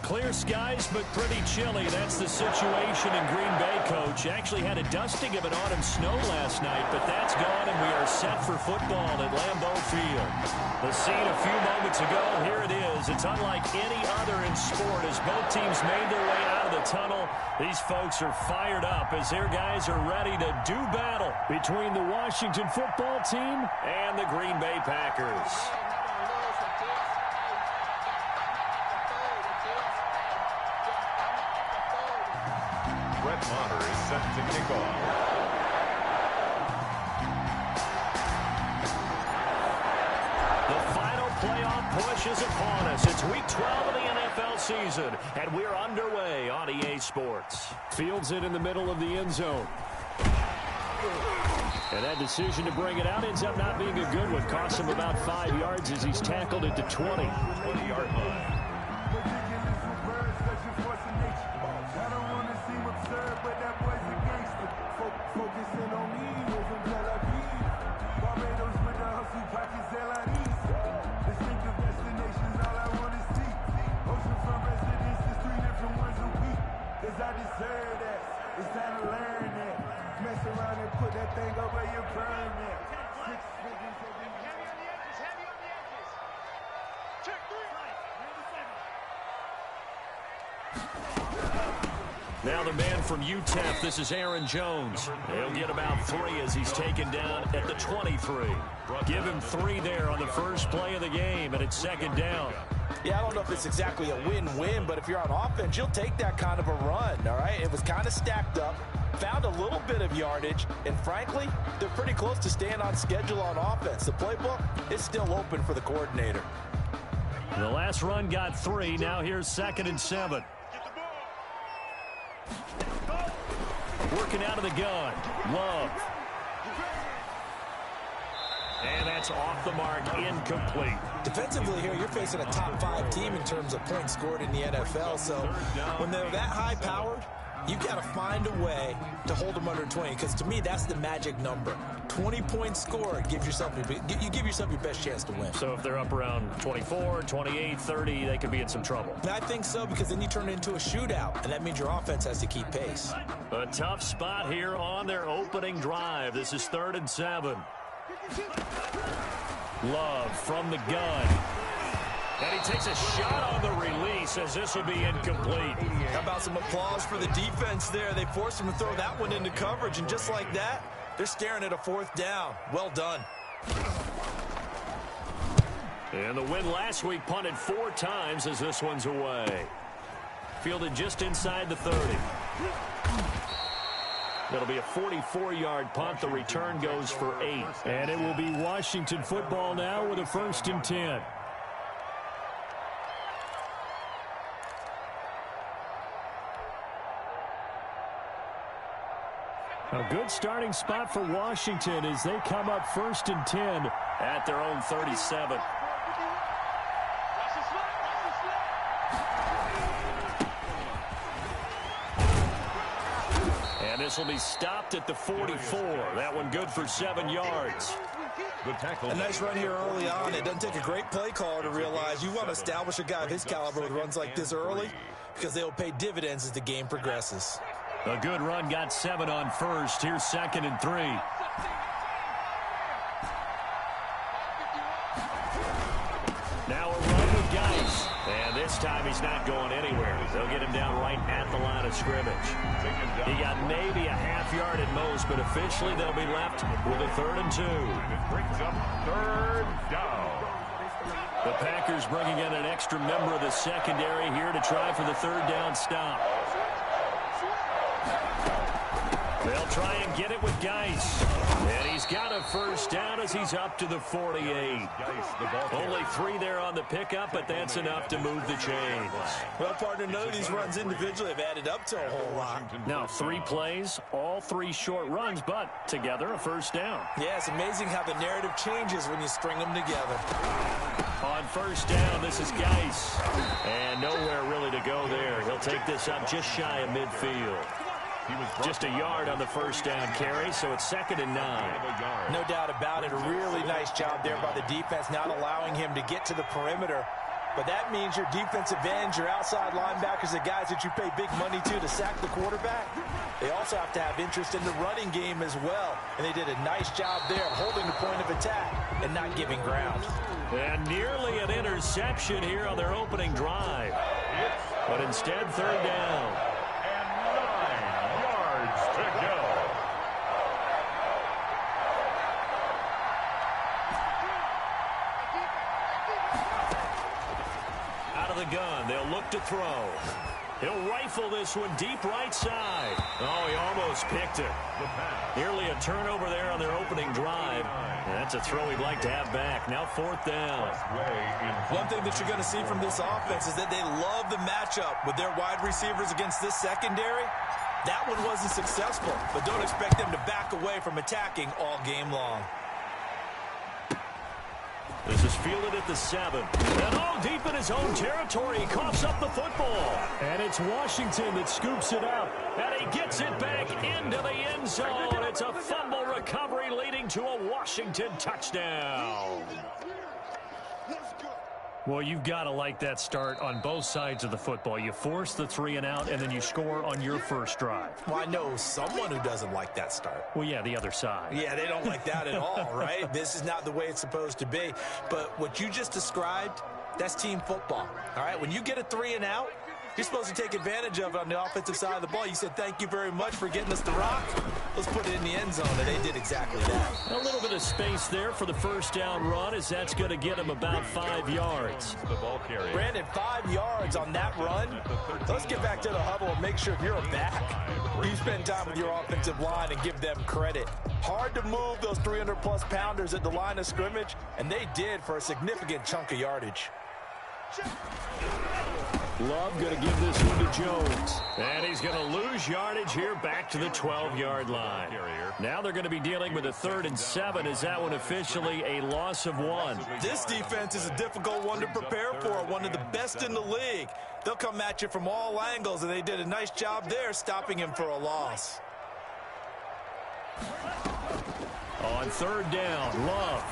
Clear skies, but pretty chilly. That's the situation in Green Bay, Coach. Actually had a dusting of an autumn snow last night, but that's gone, and we are set for football at Lambeau Field. The scene a few moments ago, here it is. It's unlike any other in sport as both teams made their way out of the tunnel. These folks are fired up as their guys are ready to do battle between the Washington football team and the Green Bay Packers. Mater is set to kick off. The final playoff push is upon us. It's week 12 of the NFL season, and we're underway on EA Sports. Fields it in the middle of the end zone. And that decision to bring it out ends up not being a good one. Costs him about 5 yards as he's tackled at the 20. 20-yard line. Now the man from UTEP, this is Aaron Jones. He'll get about 3 as he's taken down at the 23. Give him 3 there on the first play of the game, and it's second down. Yeah, I don't know if it's exactly a win-win, but if you're on offense, you'll take that kind of a run, all right? It was kind of stacked up, found a little bit of yardage, and frankly, they're pretty close to staying on schedule on offense. The playbook is still open for the coordinator. The last run got 3. Now here's 2nd and 7. Working out of the gun. Love. And that's off the mark, incomplete. Defensively here, you're facing a top 5 team in terms of points scored in the NFL. So when they're that high-powered, you've got to find a way to hold them under 20. Because to me, that's the magic number. 20 points scored, you give yourself your best chance to win. So if they're up around 24, 28, 30, they could be in some trouble. And I think so, because then you turn it into a shootout, and that means your offense has to keep pace. A tough spot here on their opening drive. This is 3rd and 7. Love from the gun. And he takes a shot on the release as this will be incomplete. How about some applause for the defense there? They forced him to throw that one into coverage, and just like that, they're staring at a 4th down. Well done. And the win last week punted 4 times as this one's away. Fielded just inside the 30. That'll be a 44-yard punt. The return goes for 8. And it will be Washington football now with a 1st and 10. A good starting spot for Washington as they come up 1st and 10 at their own 37. And this will be stopped at the 44. That one good for 7 yards. Good tackle. A nice run here early on. It doesn't take a great play caller to realize you want to establish a guy of his caliber with runs like this early, because they will pay dividends as the game progresses. A good run got 7 on 1st. Here's 2nd and 3. Now a run with Geis. And this time he's not going anywhere. They'll get him down right at the line of scrimmage. He got maybe a half yard at most, but officially they'll be left with a 3rd and 2. It brings up 3rd down. The Packers bringing in an extra member of the secondary here to try for the 3rd down stop. They'll try and get it with Geis. And he's got a 1st down as he's up to the 48. Only 3 there on the pickup, but that's enough to move the chains. Well, partner, none of these runs individually have added up to a whole lot. Now 3 plays, all 3 short runs, but together a 1st down. Yeah, it's amazing how the narrative changes when you string them together. On 1st down, this is Geis. And nowhere really to go there. He'll take this up just shy of midfield. Just a yard on the 1st down carry, so it's 2nd and 9. No doubt about it. A really nice job there by the defense, not allowing him to get to the perimeter but that means your defensive ends, your outside linebackers, the guys that you pay big money to sack the quarterback, they also have to have interest in the running game as well. And they did a nice job there of holding the point of attack and not giving ground. And nearly an interception here on their opening drive. But instead, third down. And 9 yards to go. Out of the gun, they'll look to throw. He'll rifle this one deep right side. Oh, he almost picked it. Nearly a turnover there on their opening drive. And that's a throw he'd like to have back. Now fourth down. One thing that you're going to see from this offense is that they love the matchup with their wide receivers against this secondary. That one wasn't successful, but don't expect them to back away from attacking all game long. This is fielded at the 7. And all deep in his own territory, he coughs up the football. And it's Washington that scoops it up. And he gets it back into the end zone. It's a fumble recovery leading to a Washington touchdown. Well, you've got to like that start on both sides of the football. You force the 3 and out, and then you score on your first drive. Well, I know someone who doesn't like that start. Well, yeah, the other side. Yeah, they don't like that at all, right? This is not the way it's supposed to be. But what you just described, that's team football, all right? When you get a 3 and out, you're supposed to take advantage of it on the offensive side of the ball. You said, thank you very much for getting us the rock. Let's put it in the end zone, and they did exactly that. A little bit of space there for the first down run, as that's going to get him about 5 yards. Brandon, 5 yards on that run. Let's get back to the huddle and make sure if you're a back, you spend time with your offensive line and give them credit. Hard to move those 300-plus pounders at the line of scrimmage, and they did for a significant chunk of yardage. Love going to give this one to Jones. And he's going to lose yardage here back to the 12-yard line. Now they're going to be dealing with a 3rd and 7. Is that one officially a loss of 1? This defense is a difficult one to prepare for, one of the best in the league. They'll come at you from all angles, and they did a nice job there stopping him for a loss. On 3rd down, Love.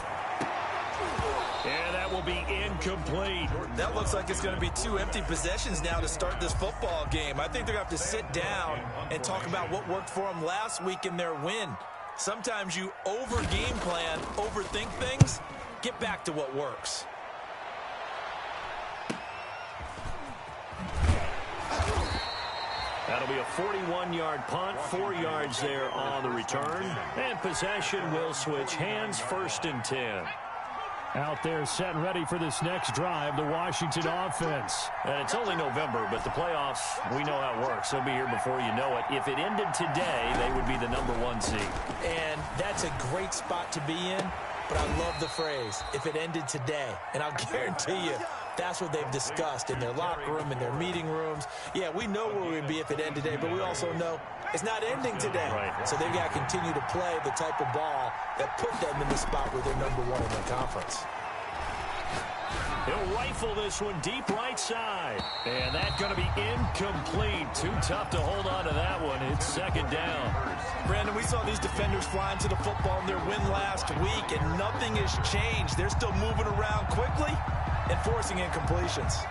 And that will be incomplete. That looks like it's going to be 2 empty possessions now to start this football game. I think they're going to have to sit down and talk about what worked for them last week in their win. Sometimes you over-game plan, overthink things. Get back to what works. That'll be a 41-yard punt, 4 yards there on the return. And possession will switch hands, 1st and 10. Out there set and ready for this next drive, the Washington offense. And it's only November, but the playoffs, we know how it works. They'll be here before you know it. If it ended today, they would be the #1 seed. And that's a great spot to be in, but I love the phrase, if it ended today. And I'll guarantee you, that's what they've discussed in their locker room, in their meeting rooms. Yeah, we know where we'd be if it ended today, but we also know it's not ending today. Right. So they've got to continue to play the type of ball that put them in the spot where they're #1 in the conference. He'll rifle this one deep right side. And that's going to be incomplete. Too tough to hold on to that one. It's 2nd down. Brandon, we saw these defenders flying to the football in their win last week, and nothing has changed. They're still moving around quickly and forcing incompletions.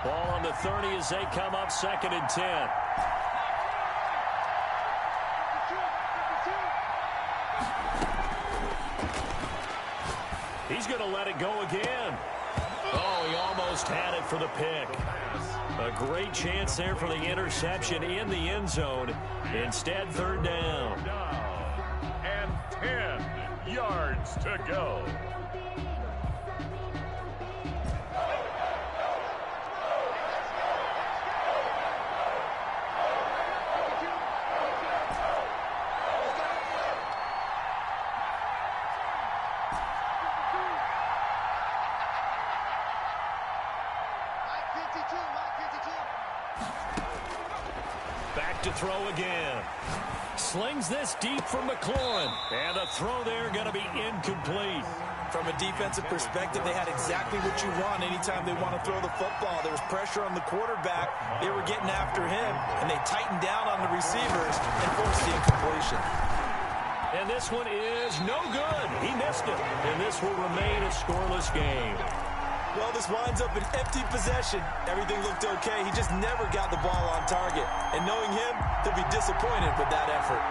Ball on the 30 as they come up 2nd and 10. He's going to let it go again. Oh, he almost had it for the pick. A great chance there for the interception in the end zone. Instead, 3rd down. And 10 yards to go. Back to throw again. Slings this deep from McLaurin. And the throw there going to be incomplete. From a defensive perspective, they had exactly what you want anytime they want to throw the football. There was pressure on the quarterback. They were getting after him, and they tightened down on the receivers and forced the incompletion. And this one is no good. He missed it. And this will remain a scoreless game. Well, this winds up an empty possession. Everything looked okay. He just never got the ball on target. And knowing him, they'll be disappointed with that effort.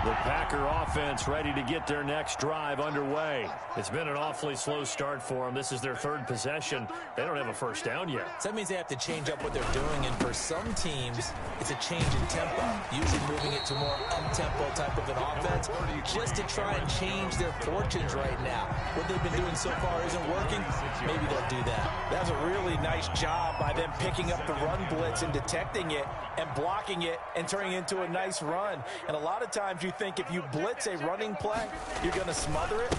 The Packer offense ready to get their next drive underway. It's been an awfully slow start for them. This is their third possession. They don't have a first down yet. So that means they have to change up what they're doing, and for some teams, it's a change in tempo, usually moving it to more up-tempo type of an offense, just to try and change their fortunes right now. What they've been doing so far isn't working. Maybe they'll do that. That was a really nice job by them picking up the run blitz and detecting it and blocking it and turning it into a nice run. And a lot of times you think if you blitz a running play, you're going to smother it.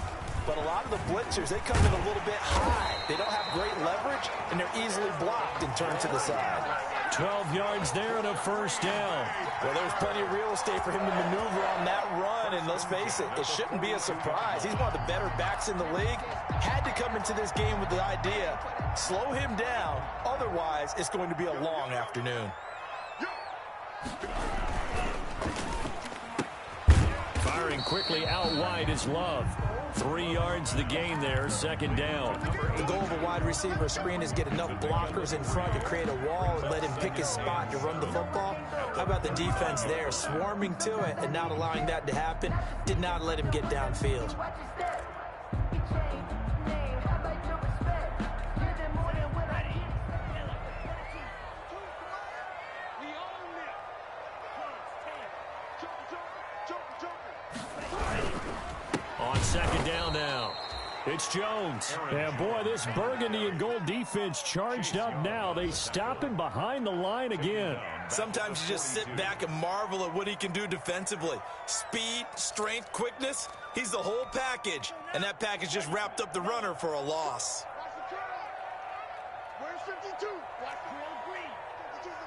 But a lot of the blitzers, they come in a little bit high. They don't have great leverage, and they're easily blocked and turned to the side. 12 yards there and a first down. Well, there's plenty of real estate for him to maneuver on that run, and let's face it, it shouldn't be a surprise. He's one of the better backs in the league. Had to come into this game with the idea, slow him down, otherwise it's going to be a long afternoon. Firing quickly out wide is Love. 3 yards the gain there, second down. The goal of a wide receiver screen is get enough blockers in front to create a wall and let him pick his spot to run the football. How about the defense there, swarming to it and not allowing that to happen? Did not let him get downfield. On second down now, it's Jones. And boy, this burgundy and gold defense charged up now. They stop him behind the line again. Sometimes you just sit back and marvel at what he can do defensively. Speed, strength, quickness, he's the whole package. And that package just wrapped up the runner for a loss. Where's 52? Watch the green. 52's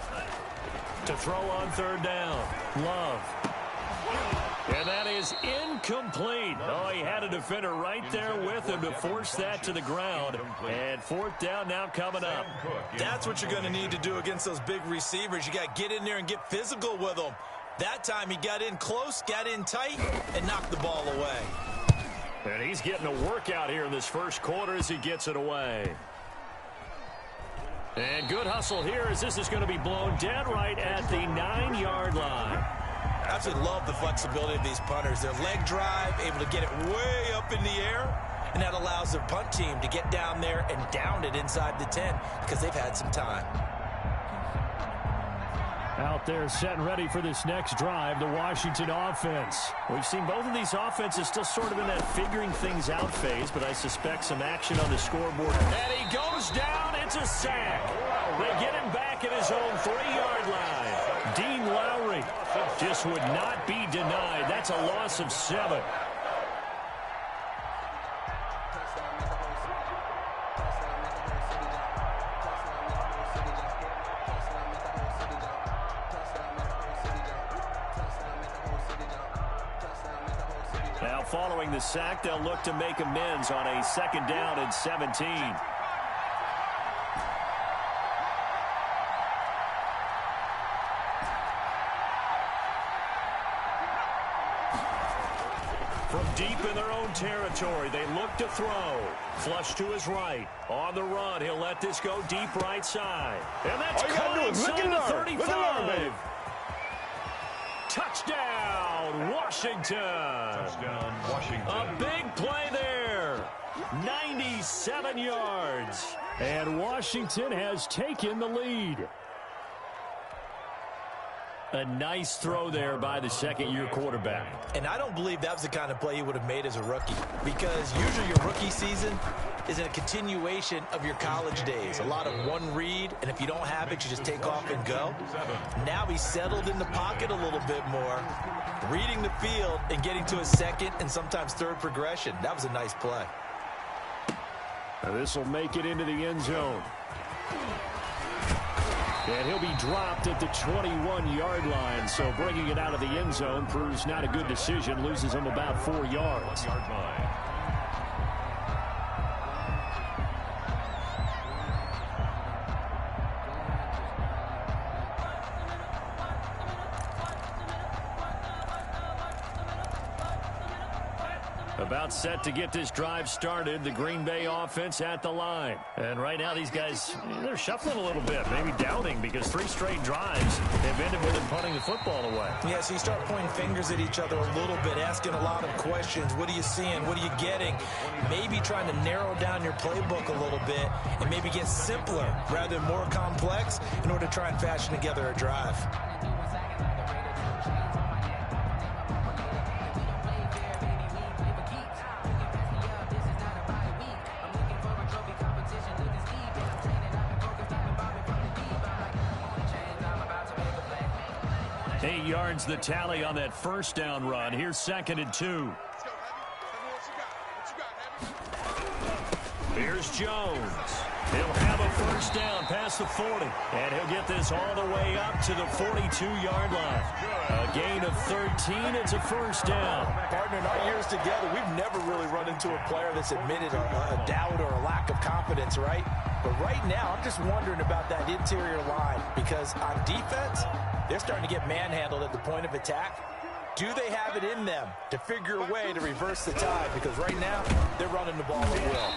the mic. To throw on third down, Love. And that is incomplete. Oh, he had a defender right there with him to force that to the ground. And fourth down now coming up. That's what you're going to need to do against those big receivers. You got to get in there and get physical with them. That time he got in close, got in tight, and knocked the ball away. And he's getting a workout here in this first quarter as he gets it away. And good hustle here as this is going to be blown dead right at the 9-yard line. I absolutely love the flexibility of these punters. Their leg drive, able to get it way up in the air, and that allows their punt team to get down there and down it inside the 10 because they've had some time. Out there set and ready for this next drive, the Washington offense. We've seen both of these offenses still sort of in that figuring things out phase, but I suspect some action on the scoreboard. And he goes down. It's a sack. They get him back at his own 3-yard line. Dean Lowry just would not be denied. That's a loss of 7. Now following the sack, they'll look to make amends on a second down and 17. From deep in their own territory, they look to throw. Flush to his right. On the run, he'll let this go deep right side. And that's caught inside the 35. Touchdown, Washington. Touchdown, Washington. A big play there. 97 yards. And Washington has taken the lead. A nice throw there by the second-year quarterback. And I don't believe that was the kind of play he would have made as a rookie, because usually your rookie season is a continuation of your college days. A lot of one read, and if you don't have it, you just take off and go. Now he's settled in the pocket a little bit more, reading the field and getting to a second and sometimes third progression. That was a nice play. This will make it into the end zone. And he'll be dropped at the 21-yard line, so bringing it out of the end zone proves not a good decision, loses him about 4 yards. About set to get this drive started. The Green Bay offense at the line. And right now these guys, they're shuffling a little bit, maybe doubting, because 3 straight drives have ended with them punting the football away. Yeah, so you start pointing fingers at each other a little bit, asking a lot of questions. What are you seeing? What are you getting? Maybe trying to narrow down your playbook a little bit and maybe get simpler rather than more complex in order to try and fashion together a drive. Yards the tally on that first down run. Here's 2nd and 2. Here's Jones. He'll have a first down past the 40. And he'll get this all the way up to the 42-yard line. A gain of 13. It's a first down. Partner, in our years together, we've never really run into a player that's admitted a doubt or a lack of confidence, right? But right now, I'm just wondering about that interior line, because on defense, they're starting to get manhandled at the point of attack. Do they have it in them to figure a way to reverse the tide? Because right now, they're running the ball at will.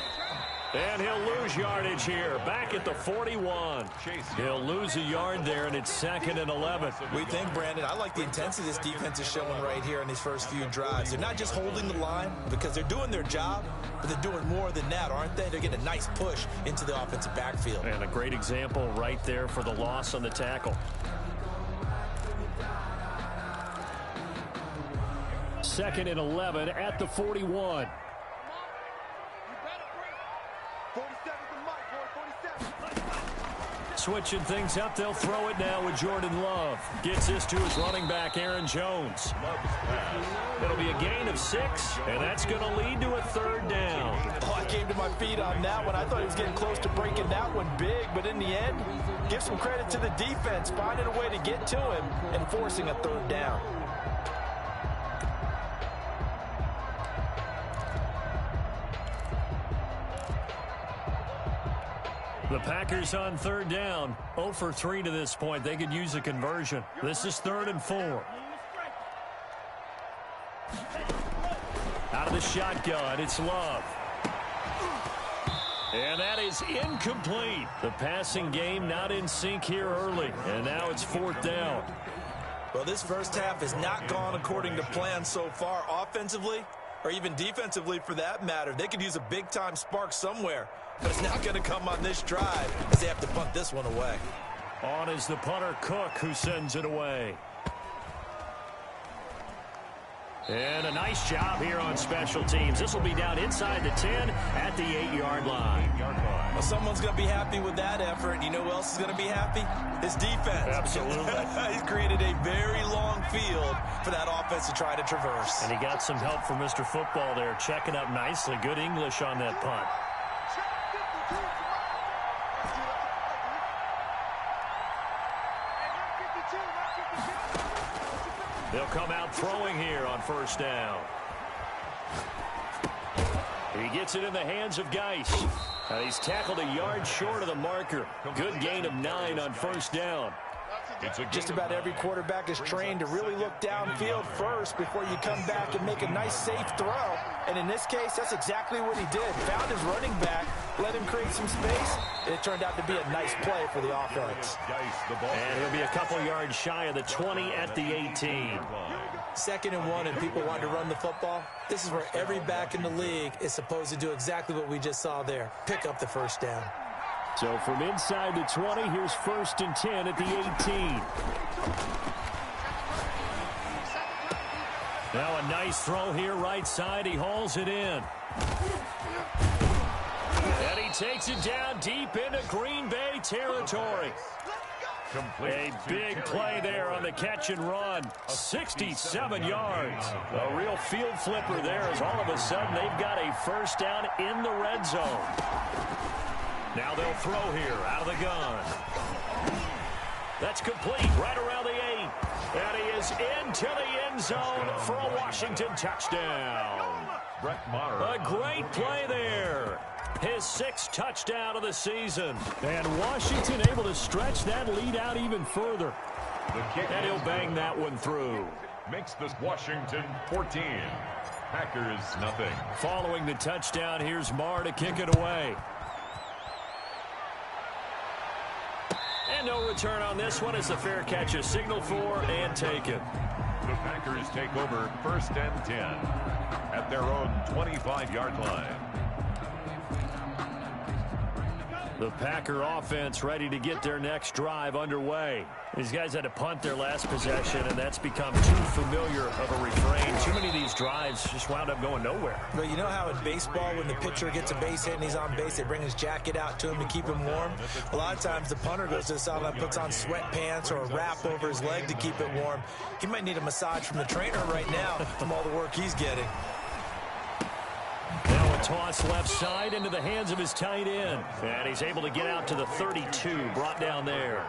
And he'll lose yardage here. Back at the 41. He'll lose a yard there, and it's 2nd and 11. We think, Brandon, I like the intensity this defense is showing right here in these first few drives. They're not just holding the line because they're doing their job, but they're doing more than that, aren't they? They're getting a nice push into the offensive backfield. And a great example right there for the loss on the tackle. 2nd and 11 at the 41. Switching things up, they'll throw it now with Jordan Love. Gets this to his running back, Aaron Jones. It'll be a gain of 6, and that's going to lead to a 3rd down. Oh, I came to my feet on that one. I thought he was getting close to breaking that one big, but in the end, give some credit to the defense, finding a way to get to him and forcing a 3rd down. The Packers on 3rd down, 0 for 3 to this point. They could use a conversion. This is 3rd and 4. Out of the shotgun, it's Love. And that is incomplete. The passing game not in sync here early. And now it's 4th down. Well, this first half has not gone according to plan so far offensively, or even defensively for that matter. They could use a big-time spark somewhere, but it's not going to come on this drive as they have to punt this one away. On is the punter, Cook, who sends it away. And a nice job here on special teams. This will be down inside the 10 at the 8-yard line. Well, someone's going to be happy with that effort. You know who else is going to be happy? His defense. Absolutely. He's created a very long field for that offense to try to traverse. And he got some help from Mr. Football there, checking up nicely. Good English on that punt. They'll come out throwing here on 1st down. He gets it in the hands of Geis. He's tackled a yard short of the marker. Good gain of 9 on 1st down. Just about every quarterback is trained to really look downfield first before you come back and make a nice, safe throw. And in this case, that's exactly what he did. Found his running back, let him create some space, and it turned out to be a nice play for the offense. And he'll be a couple yards shy of the 20 at the 18. 2nd and 1, and people want to run the football. This is where every back in the league is supposed to do exactly what we just saw there. Pick up the first down. So from inside the 20, here's 1st and 10 at the 18. Now a nice throw here right side. He hauls it in. And he takes it down deep into Green Bay territory. A big play there on the catch and run. 67 yards. A real field flipper there as all of a sudden they've got a first down in the red zone. Now they'll throw here out of the gun. That's complete right around the 8. And he is into the end zone for a Washington touchdown. A great play there. His 6th touchdown of the season. And Washington able to stretch that lead out even further. And he'll bang that one through. Makes this Washington 14. Packers nothing. Following the touchdown, here's Marr to kick it away. And no return on this one as the fair catch is signaled for and taken. The Packers take over 1st and 10 at their own 25-yard line. The Packer offense ready to get their next drive underway. These guys had to punt their last possession, and that's become too familiar of a refrain. Too many of these drives just wound up going nowhere. But you know how in baseball, when the pitcher gets a base hit and he's on base, they bring his jacket out to him to keep him warm? A lot of times the punter goes to the sideline, puts on sweatpants or a wrap over his leg to keep it warm. He might need a massage from the trainer right now from all the work he's getting. Now a toss left side into the hands of his tight end. And he's able to get out to the 32, brought down there.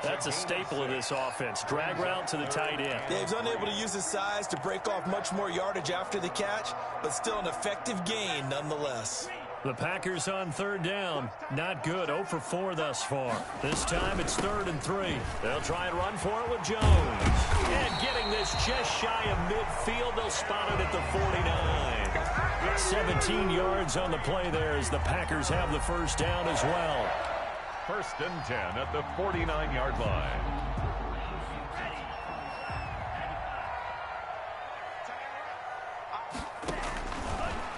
That's a staple of this offense. Drag route to the tight end. Yeah, he's unable to use his size to break off much more yardage after the catch, but still an effective gain nonetheless. The Packers on 3rd down. Not good. 0 for 4 thus far. This time it's 3rd and 3. They'll try and run for it with Jones. And getting this just shy of midfield. They'll spot it at the 49. 17 yards on the play there as the Packers have the 1st down as well. 1st and 10 at the 49-yard line.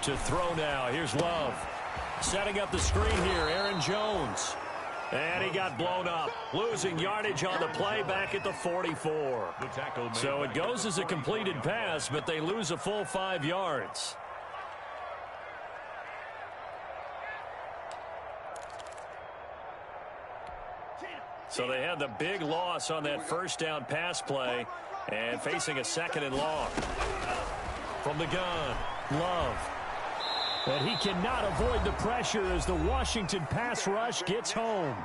To throw now. Here's Love. Setting up the screen here, Aaron Jones. And he got blown up. Losing yardage on the play back at the 44. So it goes as a completed pass, but they lose a full 5 yards. So they had the big loss on that 1st down pass play and facing a 2nd and long. From the gun, Love. And he cannot avoid the pressure as the Washington pass rush gets home.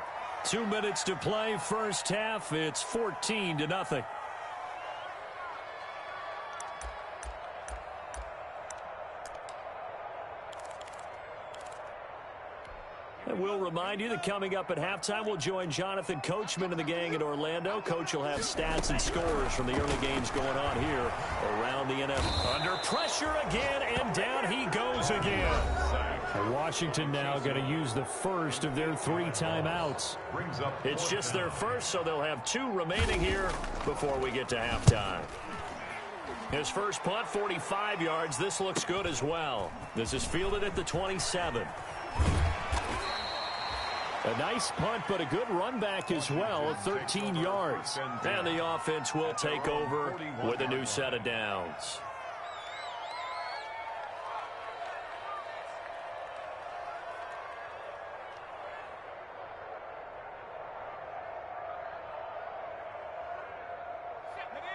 2 minutes to play, 1st half. It's 14-0. And we'll remind you that coming up at halftime, we'll join Jonathan Coachman and the gang in Orlando. Coach will have stats and scores from the early games going on here around the NFL. Under pressure again, and down he goes again. Washington now going to use the first of their 3 timeouts. It's just their first, so they'll have 2 remaining here before we get to halftime. His first punt, 45 yards. This looks good as well. This is fielded at the 27. A nice punt, but a good run back as well at 13 yards. And the offense will take over with a new set of downs.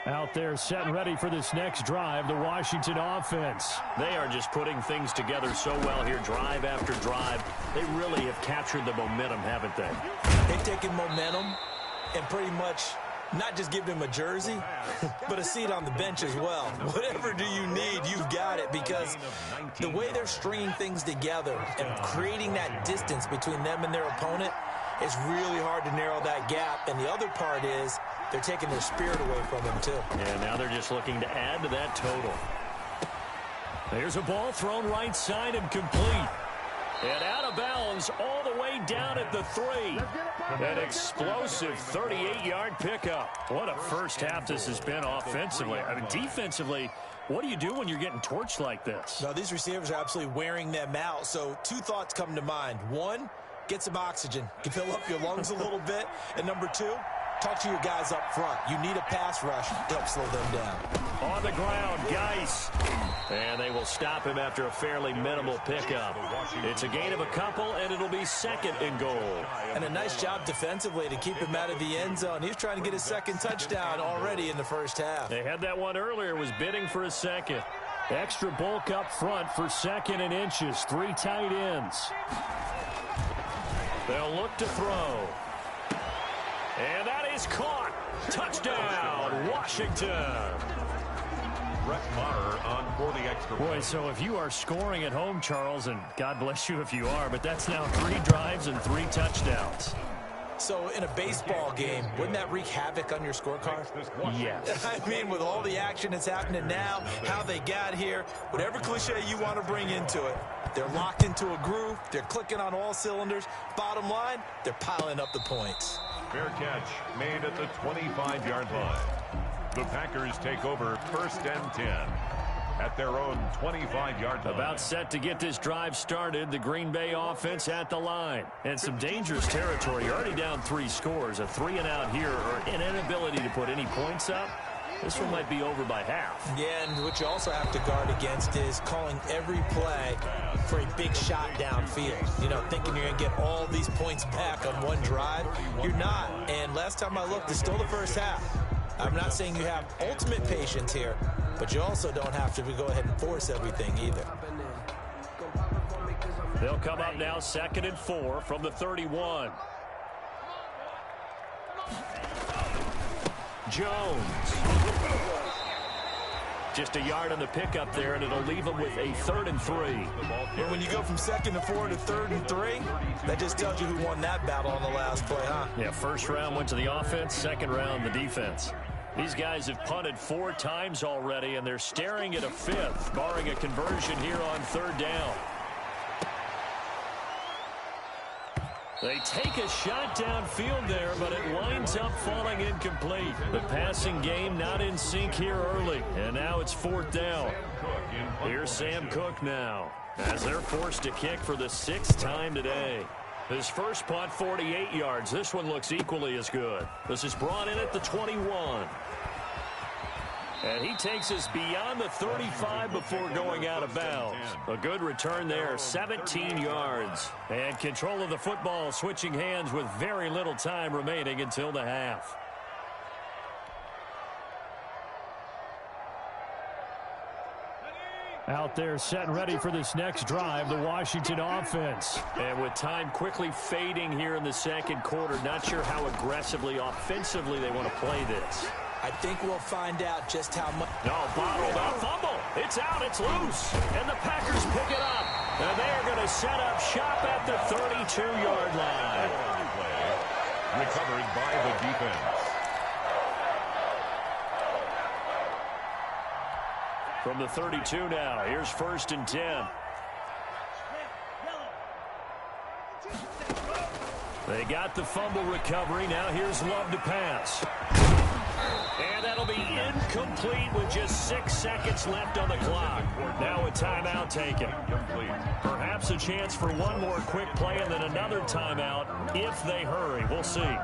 Out there set and ready for this next drive, the Washington offense. They are just putting things together so well here, drive after drive. They really have captured the momentum, haven't they? They've taken momentum and pretty much not just given him a jersey, but a seat on the bench as well. Whatever do you need, you've got it, because the way they're stringing things together and creating that distance between them and their opponent, it's really hard to narrow that gap. And the other part is they're taking their spirit away from them, too. And now they're just looking to add to that total. There's a ball thrown right side and complete. And out of bounds all the way down at the 3. An explosive 38-yard pickup. What a first half this has been offensively. I mean, defensively, what do you do when you're getting torched like this? Now, these receivers are absolutely wearing them out. So 2 thoughts come to mind. 1, get some oxygen. You can fill up your lungs a little bit. And number 2, talk to your guys up front. You need a pass rush to help slow them down. On the ground, Geis. And they will stop him after a fairly minimal pickup. It's a gain of a couple, and it'll be 2nd and goal. And a nice job defensively to keep him out of the end zone. He's trying to get his 2nd touchdown already in the first half. They had that one earlier, was bidding for a 2nd. Extra bulk up front for 2nd and inches. 3 tight ends. They'll look to throw. And that is caught. Touchdown, Washington. Brett Maher on for the extra point. Boy, so if you are scoring at home, Charles, and God bless you if you are, but that's now 3 drives and 3 touchdowns. So in a baseball game, wouldn't that wreak havoc on your scorecard? Yes. I mean, with all the action that's happening now, how they got here, whatever cliche you want to bring into it, they're locked into a groove, they're clicking on all cylinders. Bottom line, they're piling up the points. Fair catch made at the 25-yard line. The Packers take over 1st and 10 at their own 25-yard line. About set to get this drive started. The Green Bay offense at the line. And some dangerous territory. You're already down 3 scores. A 3-and-out here, or an inability to put any points up. This one might be over by half. Yeah, and what you also have to guard against is calling every play for a big shot downfield. You know, thinking you're going to get all these points back on one drive. You're not. And last time I looked, it's still the first half. I'm not saying you have ultimate patience here, but you also don't have to go ahead and force everything either. They'll come up now 2nd and 4 from the 31. Jones. Just a yard on the pickup there, and it'll leave them with a 3rd and 3. And when you go from 2nd and 4 to 3rd and 3, that just tells you who won that battle on the last play, huh? Yeah, first round went to the offense, second round the defense. These guys have punted 4 times already, and they're staring at a 5th, barring a conversion here on 3rd down. They take a shot downfield there, but it winds up falling incomplete. The passing game not in sync here early, and now it's 4th down. Here's Sam Cook now, as they're forced to kick for the 6th time today. His first punt, 48 yards. This one looks equally as good. This is brought in at the 21. And he takes us beyond the 35 before going out of bounds. A good return there, 17 yards. And control of the football switching hands with very little time remaining until the half. Out there set and ready for this next drive, the Washington offense. And with time quickly fading here in the second quarter, not sure how aggressively, offensively they want to play this. I think we'll find out just how much. No, bottled up, fumble. It's out, it's loose. And the Packers pick it up. And they're going to set up shop at the 32-yard line. Recovered by the defense. From the 32 now, here's 1st and 10. They got the fumble recovery. Now here's Love to pass. And that'll be incomplete with just 6 seconds left on the clock. Now a timeout taken. Perhaps a chance for one more quick play and then another timeout if they hurry. We'll see.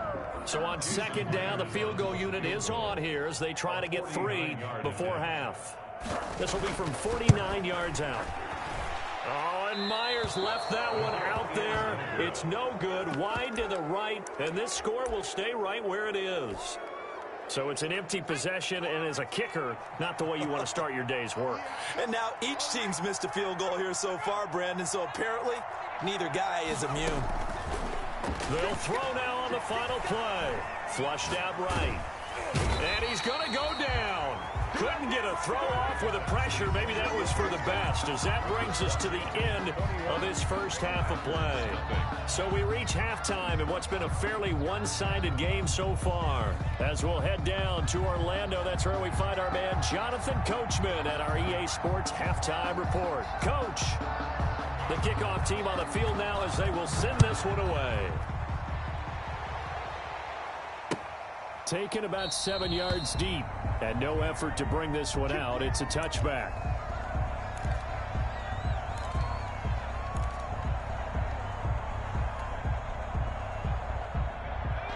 So on 2nd down, the field goal unit is on here as they try to get 3 before half. This will be from 49 yards out. Oh, and Myers left that one out there. It's no good. Wide to the right, and this score will stay right where it is. So it's an empty possession, and as a kicker, not the way you want to start your day's work. And now each team's missed a field goal here so far, Brandon, so apparently neither guy is immune. They'll throw now on the final play. Flushed out right. And he's going to go down. Couldn't get a throw off with the pressure. Maybe that was for the best, as that brings us to the end of this first half of play. So we reach halftime in what's been a fairly one-sided game so far. As we'll head down to Orlando, that's where we find our man Jonathan Coachman at our EA Sports Halftime Report. Coach, the kickoff team on the field now as they will send this one away. Taken about 7 yards deep, and no effort to bring this one out. It's a touchback.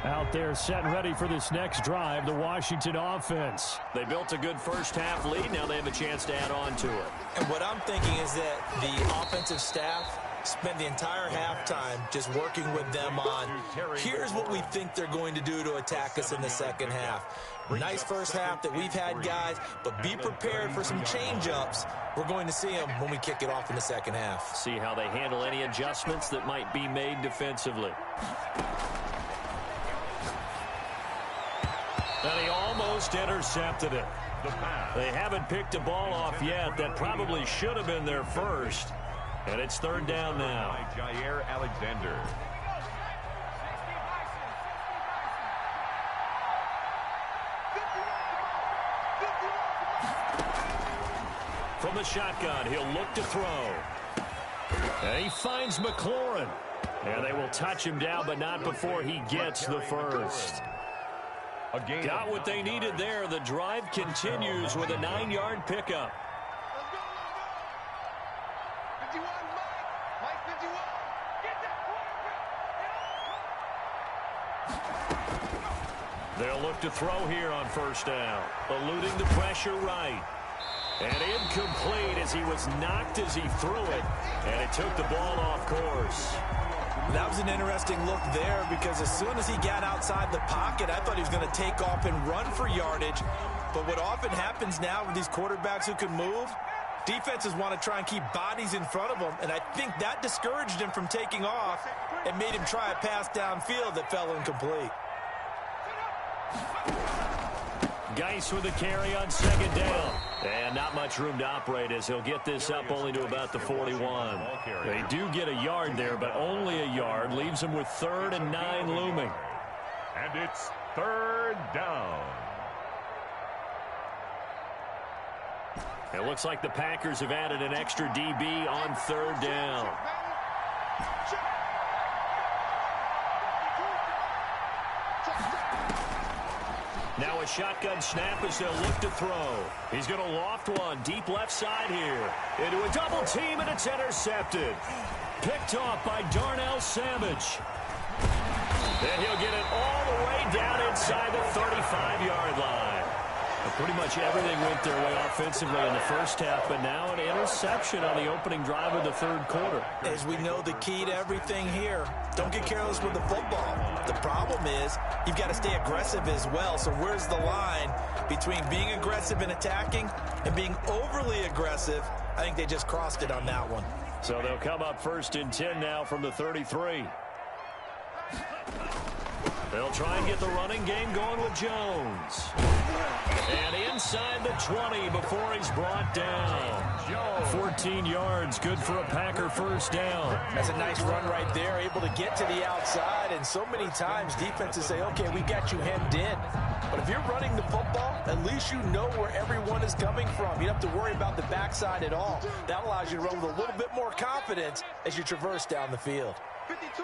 Out there set and ready for this next drive, the Washington offense. They built a good first half lead. Now they have a chance to add on to it. And what I'm thinking is that the offensive staff spent the entire halftime just working with them on, here's what we think they're going to do to attack us in the second half. Nice first half that we've had, guys, but be prepared for some change-ups. We're going to see them when we kick it off in the second half. See how they handle any adjustments that might be made defensively. And he almost intercepted it. They haven't picked a ball off yet. That probably should have been their first. And it's 3rd down now. Jair Alexander. From the shotgun, he'll look to throw. And he finds McLaurin. And they will touch him down, but not before he gets the first. Got what they needed there. The drive continues with a 9-yard pickup. They'll look to throw here on first down. Eluding the pressure right. And incomplete as he was knocked as he threw it. And it took the ball off course. That was an interesting look there because as soon as he got outside the pocket, I thought he was going to take off and run for yardage. But what often happens now with these quarterbacks who can move, defenses want to try and keep bodies in front of them. And I think that discouraged him from taking off and made him try a pass downfield that fell incomplete. Geis with the carry on second down. And not much room to operate as he'll get this up only to about the 41. They do get a yard there, but only a yard. Leaves him with 3rd and 9 looming. And it's 3rd down. It looks like the Packers have added an extra DB on 3rd down. Now a shotgun snap as they'll look to throw. He's going to loft one deep left side here. Into a double team, and it's intercepted. Picked off by Darnell Savage. And he'll get it all the way down inside the 35-yard line. Pretty much everything went their way offensively in the first half, but now an interception on the opening drive of the 3rd quarter. As we know, the key to everything here, don't get careless with the football. The problem is you've got to stay aggressive as well. So where's the line between being aggressive and attacking and being overly aggressive? I think they just crossed it on that one. So they'll come up 1st and 10 now from the 33. They'll try and get the running game going with Jones. And inside the 20 before he's brought down. 14 yards, good for a Packer first down. That's a nice run right there, able to get to the outside. And so many times defenses say, okay, we got you hemmed in. But if you're running the football, at least you know where everyone is coming from. You don't have to worry about the backside at all. That allows you to run with a little bit more confidence as you traverse down the field. 52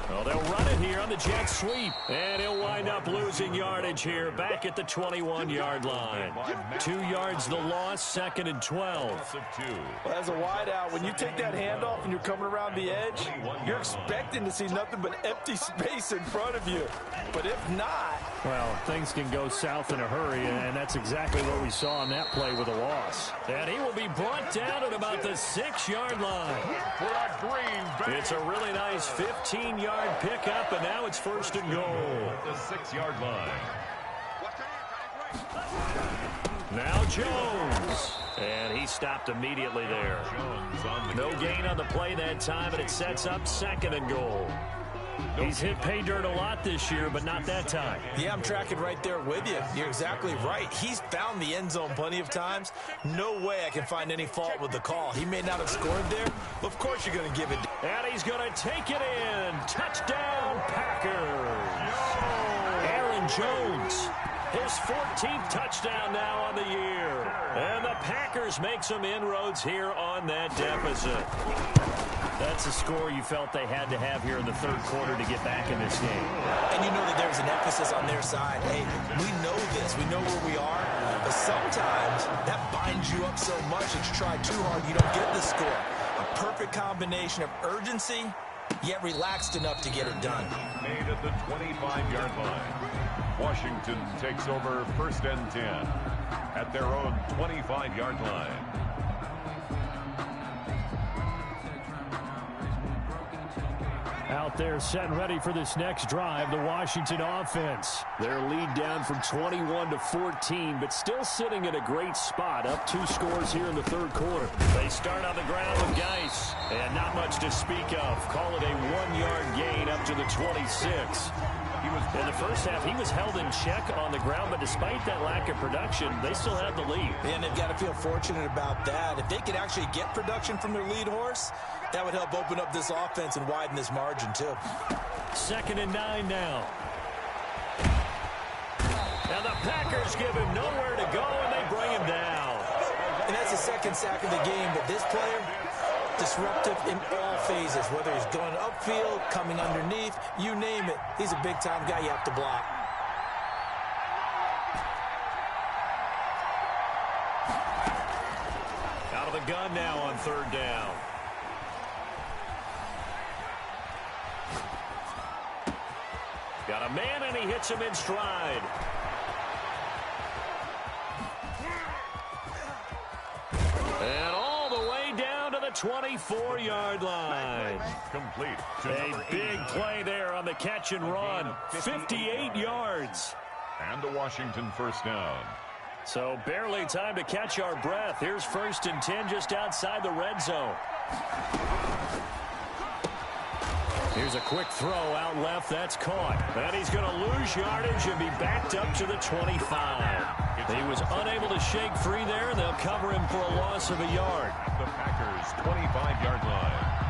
Well, they'll run it here on the jet sweep. And he'll wind up losing yardage here back at the 21-yard line. 2 yards the loss, 2nd and 12. Well, as a wideout, when you take that handoff and you're coming around the edge, you're expecting to see nothing but empty space in front of you. But if not... well, things can go south in a hurry, and that's exactly what we saw on that play with a loss. And he will be brought down at about the 6-yard line. It's a really nice 15-yard pickup, and now it's 1st and goal. The 6-yard line. Now Jones. And he stopped immediately there. No gain on the play that time, and it sets up 2nd and goal. He's hit pay dirt a lot this year, but not that time. Yeah, I'm tracking right there with you. You're exactly right. He's found the end zone plenty of times. No way I can find any fault with the call. He may not have scored there, but of course you're going to give it. And he's going to take it in. Touchdown, Packers. Aaron Jones. His 14th touchdown now on the year. And the Packers make some inroads here on that deficit. That's a score you felt they had to have here in the 3rd quarter to get back in this game. And you know that there's an emphasis on their side. Hey, we know this. We know where we are. But sometimes that binds you up so much that you try too hard, you don't get the score. A perfect combination of urgency, yet relaxed enough to get it done. Made at the 25-yard line. Washington takes over 1st and 10 at their own 25-yard line. Out there set and ready for this next drive, the Washington offense. Their lead down from 21 to 14, but still sitting in a great spot, up 2 scores here in the 3rd quarter. They start on the ground with Geis, and not much to speak of. Call it a 1-yard gain up to the 26. In the first half, he was held in check on the ground, but despite that lack of production, they still had the lead. And they've got to feel fortunate about that. If they could actually get production from their lead horse, that would help open up this offense and widen this margin, too. 2nd and 9 now. And the Packers give him nowhere to go, and they bring him down. And that's the second sack of the game, but this player, disruptive in all phases, whether he's going upfield, coming underneath, you name it. He's a big-time guy you have to block. Out of the gun now on third down. Got a man, and he hits him in stride. And all the way down to the 24-yard line. Complete. A big play there on the catch and run. 58 yards. And a Washington first down. So barely time to catch our breath. Here's 1st and 10 just outside the red zone. Here's a quick throw out left. That's caught. And he's going to lose yardage and be backed up to the 25. He was unable to shake free there, and they'll cover him for a loss of a yard. At the Packers' 25-yard line.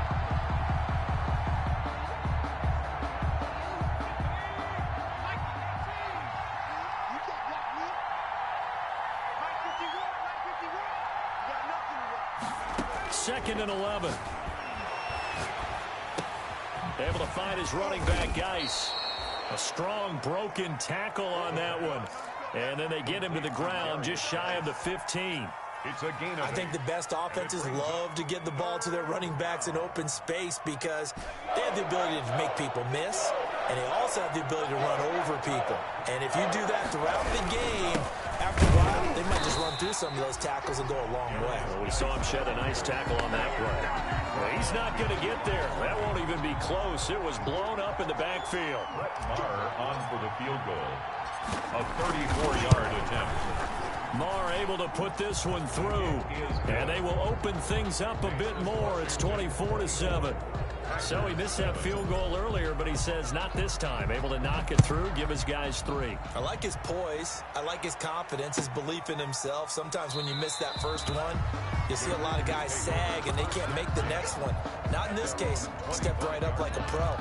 Second and 11. Able to find his running back, Geis. A strong broken tackle on that one. And then they get him to the ground just shy of the 15. It's a gain of I think the best offenses love to get the ball to their running backs in open space because they have the ability to make people miss, and they also have the ability to run over people. And if you do that throughout the game, after a while, they might just run through some of those tackles and go a long way. Well, we saw him shed a nice tackle on that play. Well, he's not going to get there. That won't even be close. It was blown up in the backfield. Marr on for the field goal. A 34-yard attempt. Marr able to put this one through, and they will open things up a bit more. It's 24-7. So he missed that field goal earlier, but he says not this time. Able to knock it through, give his guys 3. I like his poise. I like his confidence, his belief in himself. Sometimes when you miss that first one, you see a lot of guys sag, and they can't make the next one. Not in this case. Stepped right up like a pro.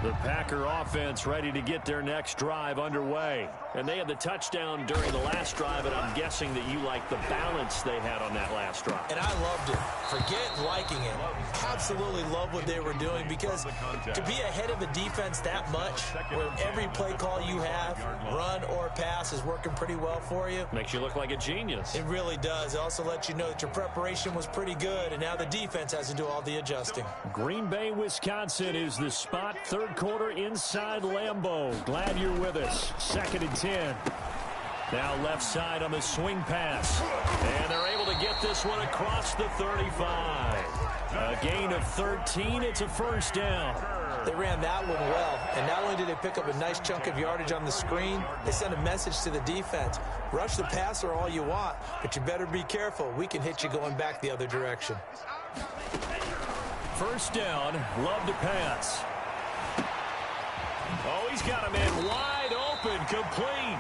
The Packer offense ready to get their next drive underway. And they had the touchdown during the last drive, and I'm guessing that you like the balance they had on that last drive. And I loved it. Forget liking it. Absolutely love what they were doing because to be ahead of a defense that much, where every play call you have, run or pass, is working pretty well for you. Makes you look like a genius. It really does. It also lets you know that your preparation was pretty good, and now the defense has to do all the adjusting. Green Bay, Wisconsin is the spot. Third quarter inside Lambeau. Glad you're with us. 2nd and 10. Now left side on the swing pass. And they're able to get this one across the 35. A gain of 13. It's a first down. They ran that one well, and not only did they pick up a nice chunk of yardage on the screen, they sent a message to the defense. Rush the passer all you want, but you better be careful. We can hit you going back the other direction. First down, Love to pass. Oh, he's got a man wide open, complete.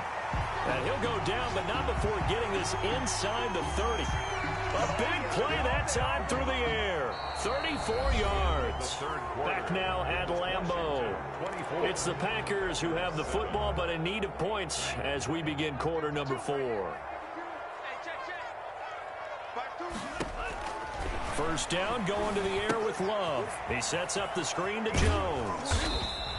And he'll go down, but not before getting this inside the 30. A big play that time through the air. 34 yards. Back now at Lambeau. It's the Packers who have the football, but in need of points as we begin quarter number 4. First down, going to the air with Love. He sets up the screen to Jones.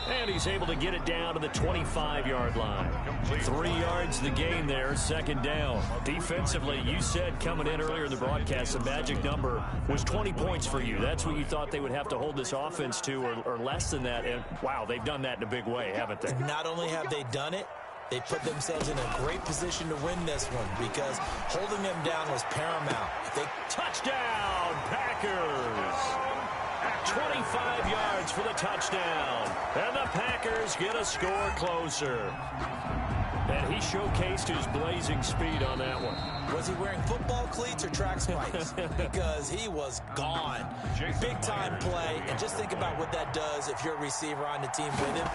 And he's able to get it down to the 25-yard line. 3 yards the gain there, second down. Defensively, you said coming in earlier in the broadcast, the magic number was 20 points for you. That's what you thought they would have to hold this offense to, or less than that. And, wow, they've done that in a big way, haven't they? Not only have they done it, they put themselves in a great position to win this one because holding them down was paramount. Touchdown, Packers! 25 yards for the touchdown. And the Packers get a score closer. And he showcased his blazing speed on that one. Was he wearing football cleats or track spikes? Because he was gone. Big-time play. And just think about what that does if you're a receiver on the team with him.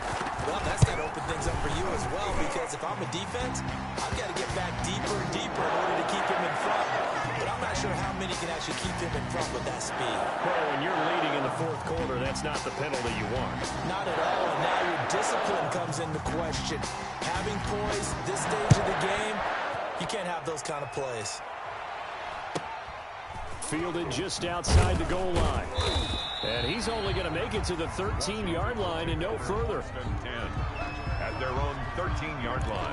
Well, that's got to open things up for you as well because if I'm a defense, I've got to get back deeper and deeper in order to keep him in front. But I'm not sure how many can actually keep him in front with that speed. Well, when you're leading in the fourth quarter, that's that's not the penalty you want. Not at all, and now your discipline comes into question. Having poise this stage of the game, you can't have those kind of plays. Fielded just outside the goal line. And he's only going to make it to the 13-yard line and no further. 10 at their own 13-yard line.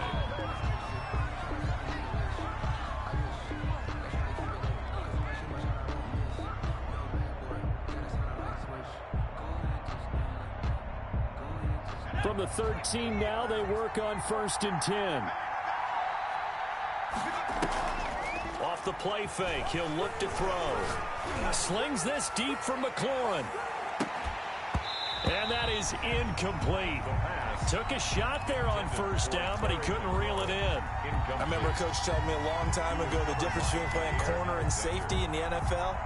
From the 13 now, they work on 1st and 10. Off the play fake, he'll look to throw. Slings this deep from McLaurin. And that is incomplete. Took a shot there on 1st down, but he couldn't reel it in. I remember a coach telling me a long time ago the difference between playing corner and safety in the NFL.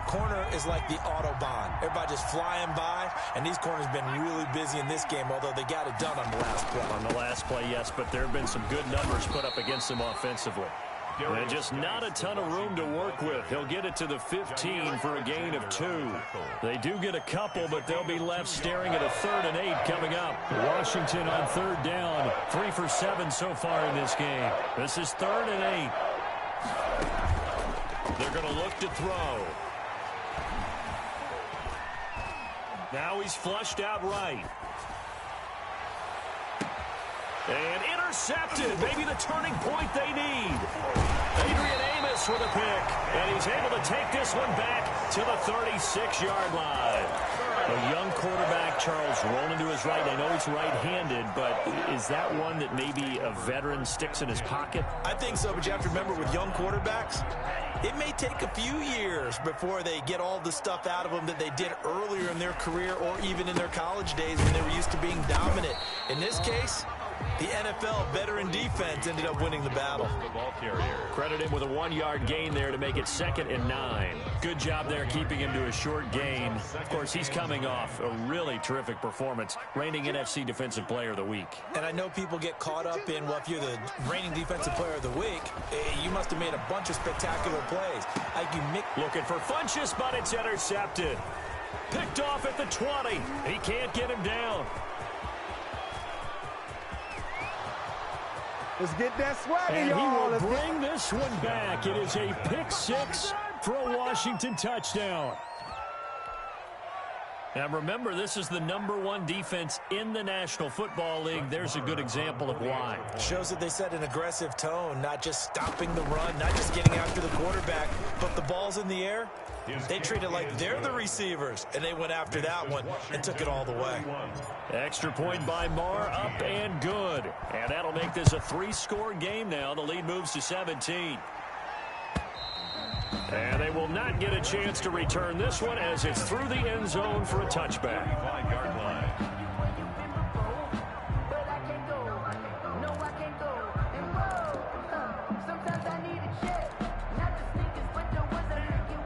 Corner is like the Autobahn. Everybody just flying by, and these corners have been really busy in this game, although they got it done on the last play. On the last play, yes, but there have been some good numbers put up against them offensively. And just not a ton of room to work with. He'll get it to the 15 for a gain of 2. They do get a couple, but they'll be left staring at a 3rd and 8 coming up. Washington on 3rd down. 3 for 7 so far in this game. This is 3rd and 8. They're going to look to throw. Now he's flushed out right. And intercepted. Maybe the turning point they need. Adrian Amos with a pick. And he's able to take this one back to the 36-yard line. A young quarterback, Charles, rolling to his right. I know he's right-handed, but is that one that maybe a veteran sticks in his pocket? I think so, but you have to remember with young quarterbacks, it may take a few years before they get all the stuff out of them that they did earlier in their career or even in their college days when they were used to being dominant. In this case, the NFL veteran defense ended up winning the battle. Credit him with a 1-yard gain there to make it 2nd and 9. Good job there keeping him to a short gain. Of course, he's coming off a really terrific performance, reigning NFC Defensive Player of the Week. And I know people get caught up in, well, if you're the reigning Defensive Player of the Week, you must have made a bunch of spectacular plays. Looking for Funchess, but it's intercepted. Picked off at the 20. He can't get him down. Let's get that swagger, and y'all. He will bring this one back. It is a pick-6 for a Washington touchdown. And remember, this is the #1 defense in the National Football League. There's a good example of why. Shows that they set an aggressive tone, not just stopping the run, not just getting after the quarterback, but the ball's in the air. They treat it like they're the receivers, and they went after that one and took it all the way. Extra point by Marr, up and good. And that'll make this a 3-score game now. The lead moves to 17. And they will not get a chance to return this one as it's through the end zone for a touchback. 5-yard line.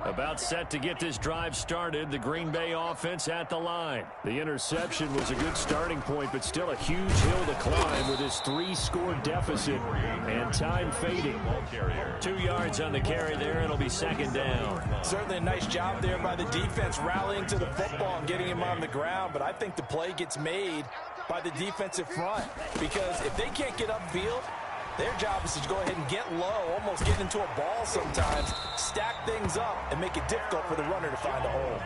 About set to get this drive started. The Green Bay offense at the line. The interception was a good starting point, but still a huge hill to climb with this 3-score deficit and time fading. 2 yards on the carry there. It'll be 2nd down. Certainly a nice job there by the defense rallying to the football and getting him on the ground, but I think the play gets made by the defensive front because if they can't get upfield, their job is to go ahead and get low, almost get into a ball sometimes, stack things up, and make it difficult for the runner to find a hole.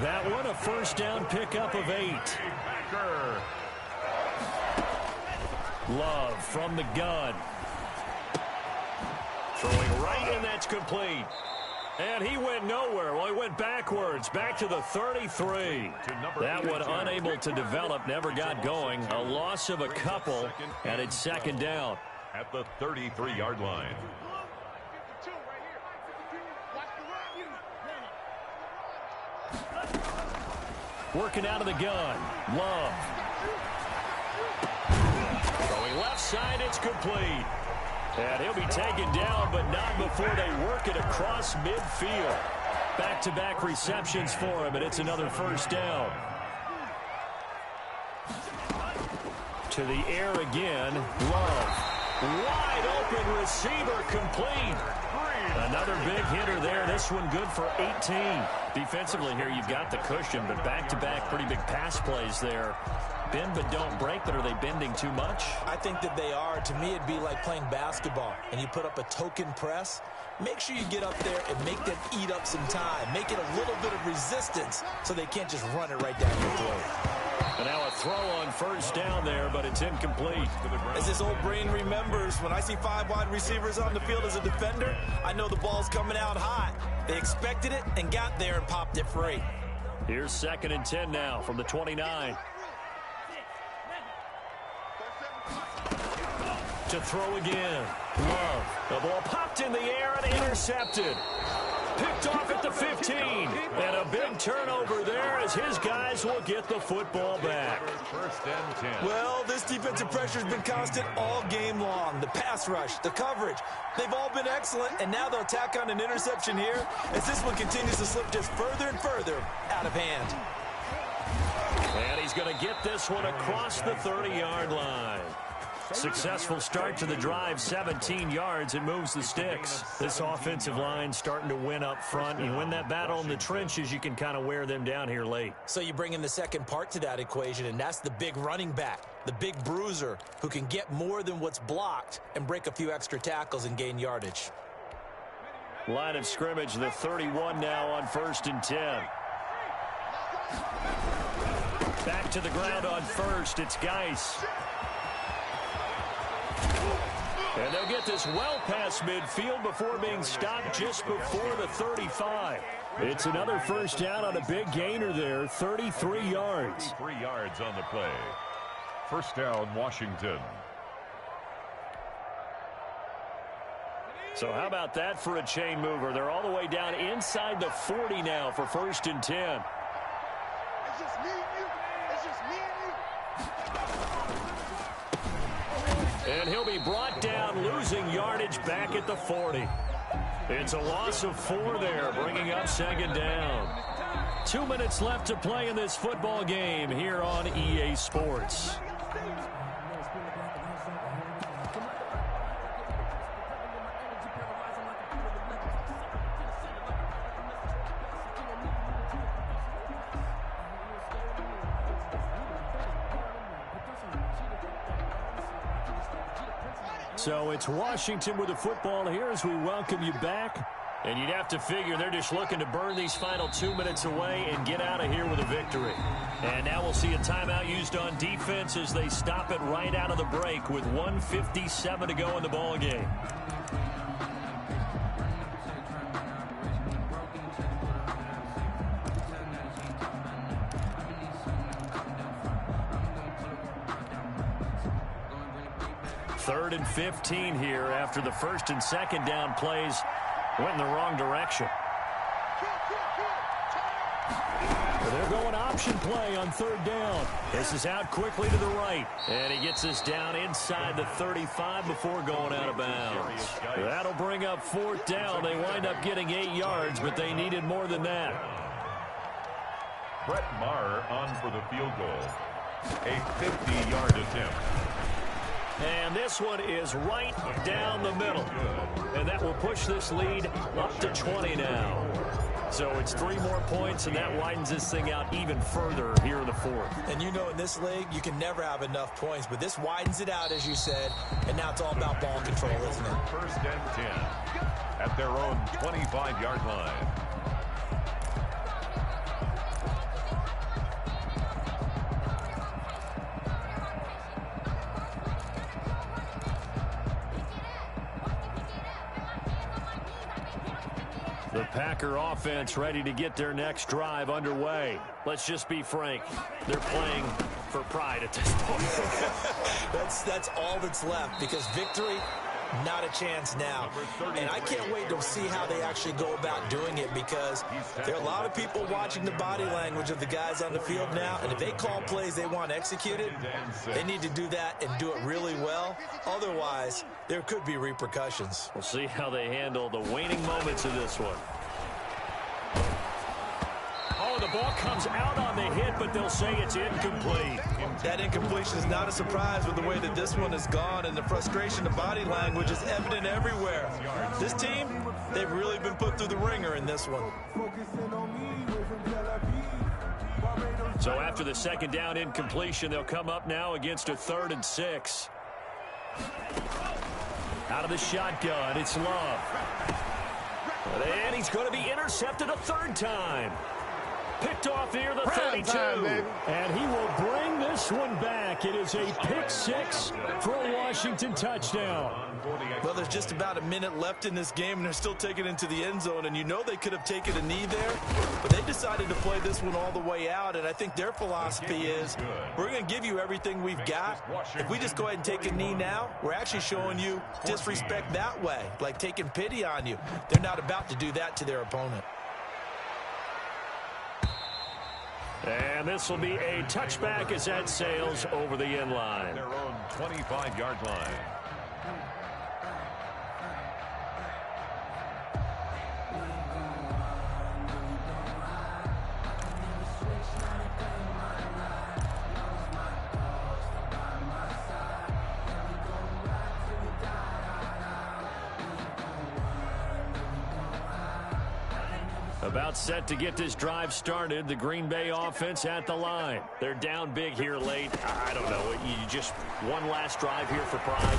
That one, a 1st down pickup of 8. Love from the gun. Throwing right, and that's complete. And he went nowhere. Well, he went backwards, back to the 33. That one unable to develop, never got going. A loss of a couple, and it's 2nd down. At the 33-yard line. Working out of the gun. Love. Throwing left side, it's complete. And he'll be taken down, but not before they work it across midfield. Back-to-back receptions for him, and it's another 1st down. To the air again. Love. Wide open receiver complete. Another big hitter there. This one good for 18. Defensively here, you've got the cushion, but back-to-back pretty big pass plays there. Bend but don't break, but are they bending too much? I think that they are. To me, it'd be like playing basketball, and you put up a token press. Make sure you get up there and make them eat up some time. Make it a little bit of resistance so they can't just run it right down your throat. And now a throw on first down there, but it's incomplete. As this old brain remembers, when I see 5 wide receivers on the field as a defender, I know the ball's coming out hot. They expected it and got there and popped it free. Here's 2nd and 10 now from the 29. To throw again. Love. The ball popped in the air and intercepted. Picked off at the 15. And a big turnover there as his guys will get the football back. 1st and 10. Well, this defensive pressure has been constant all game long. The pass rush, the coverage, they've all been excellent, and now they'll tack on an interception here as this one continues to slip just further and further out of hand. And he's going to get this one across the 30-yard line. Successful start to the drive, 17 yards, and moves the sticks. This offensive line starting to win up front. You win that battle in the trenches, you can kind of wear them down here late. So you bring in the second part to that equation, and that's the big running back, the big bruiser, who can get more than what's blocked and break a few extra tackles and gain yardage. Line of scrimmage, the 31 now on 1st and 10. Back to the ground on first, it's Geis. And they'll get this well past midfield before being stopped just before the 35. It's another first down on a big gainer there, 33 yards. 3 yards on the play. 1st down, Washington. So how about that for a chain mover? They're all the way down inside the 40 now for 1st and 10. It's just me and you. It's just me and you. And he'll be brought down, losing yardage back at the 40. It's a loss of 4 there, bringing up 2nd down. 2 minutes left to play in this football game here on EA Sports. So it's Washington with the football here as we welcome you back. And you'd have to figure they're just looking to burn these final 2 minutes away and get out of here with a victory. And now we'll see a timeout used on defense as they stop it right out of the break with 1:57 to go in the ball game. Third and 15 here after the 1st and 2nd down plays went in the wrong direction. They're going option play on 3rd down. This is out quickly to the right. And he gets us down inside the 35 before going out of bounds. That'll bring up 4th down. They wind up getting 8 yards, but they needed more than that. Brett Maher on for the field goal. A 50-yard attempt. And this one is right down the middle. And that will push this lead up to 20 now. So it's 3 more points, and that widens this thing out even further here in the 4th. And you know in this league, you can never have enough points, but this widens it out, as you said, and now it's all about ball control, isn't it? 1st and 10 at their own 25-yard line. The Packer offense ready to get their next drive underway. Let's just be frank. They're playing for pride at this point. That's all that's left, because victory, not a chance now. And I can't wait to see how they actually go about doing it, because there are a lot of people watching the body language of the guys on the field now, and if they call plays they want executed, they need to do that and do it really well. Otherwise, there could be repercussions. We'll see how they handle the waning moments of this one. Oh, the the ball comes out on the hit, but they'll say it's incomplete. That incompletion is not a surprise with the way that this one has gone, and the frustration, the body language is evident everywhere. This team, they've really been put through the ringer in this one. So after the second down incompletion, they'll come up now against a 3rd and 6. Out of the shotgun, it's Love. And he's going to be intercepted a 3rd time. Picked off near the 32. And he will bring this one back. It is a pick 6 for a Washington touchdown. Well, there's just about a minute left in this game, and they're still taking it into the end zone. And you know they could have taken a knee there, but they decided to play this one all the way out. And I think their philosophy is, we're going to give you everything we've got. If we just go ahead and take a knee now, we're actually showing you disrespect that way, like taking pity on you. They're not about to do that to their opponent. And this will be a touchback as that sails over the end line. Their own 25-yard line. About set to get this drive started. The Green Bay offense at the line. They're down big here late. I don't know. You just one last drive here for pride.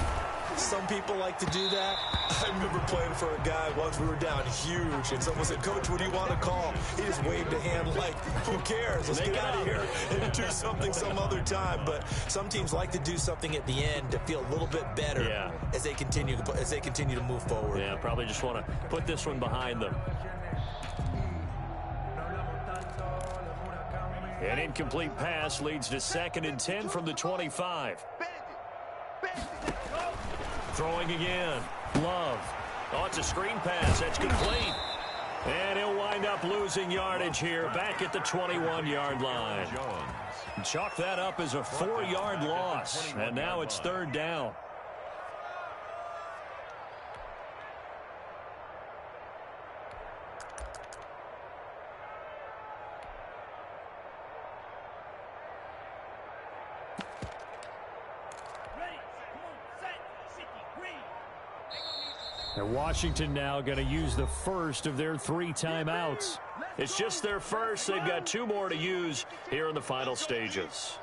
Some people like to do that. I remember playing for a guy once. We were down huge, and someone said, "Coach, what do you want to call?" He just waved a hand like, "Who cares? Let's get out of here and do something some other time." But some teams like to do something at the end to feel a little bit better as they continue to move forward. Yeah, probably just want to put this one behind them. An incomplete pass leads to 2nd and 10 from the 25. Throwing again. Love. Oh, it's a screen pass. That's complete. And he'll wind up losing yardage here back at the 21-yard line. Chalk that up as a 4-yard loss. And now it's 3rd down. And Washington now going to use the first of their 3 timeouts. It's just their first. They've got 2 more to use here in the final stages.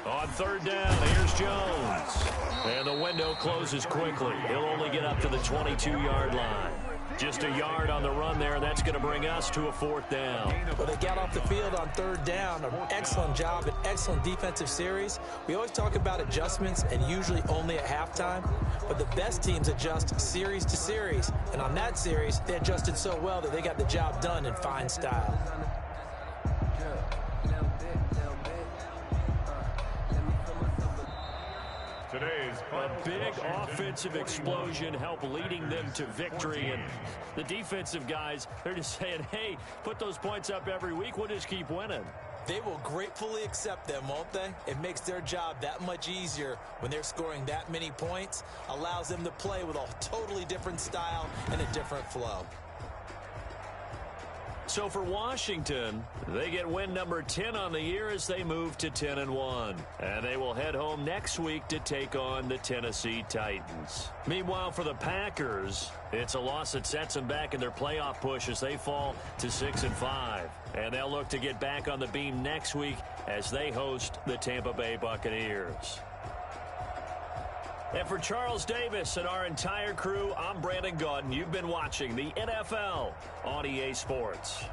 On 3rd down, here's Jones. And the window closes quickly. He'll only get up to the 22-yard line. Just a yard on the run there. That's going to bring us to a 4th down. Well, they got off the field on 3rd down. An excellent job, an excellent defensive series. We always talk about adjustments, and usually only at halftime. But the best teams adjust series to series. And on that series, they adjusted so well that they got the job done in fine style. A big offensive explosion helped leading them to victory. And the defensive guys, they're just saying, hey, put those points up every week. We'll just keep winning. They will gratefully accept them, won't they? It makes their job that much easier when they're scoring that many points. Allows them to play with a totally different style and a different flow. So for Washington, they get win number 10 on the year as they move to 10-1. And they will head home next week to take on the Tennessee Titans. Meanwhile, for the Packers, it's a loss that sets them back in their playoff push as they fall to 6-5. And they'll look to get back on the beam next week as they host the Tampa Bay Buccaneers. And for Charles Davis and our entire crew, I'm Brandon Gaudin. You've been watching the NFL on EA Sports.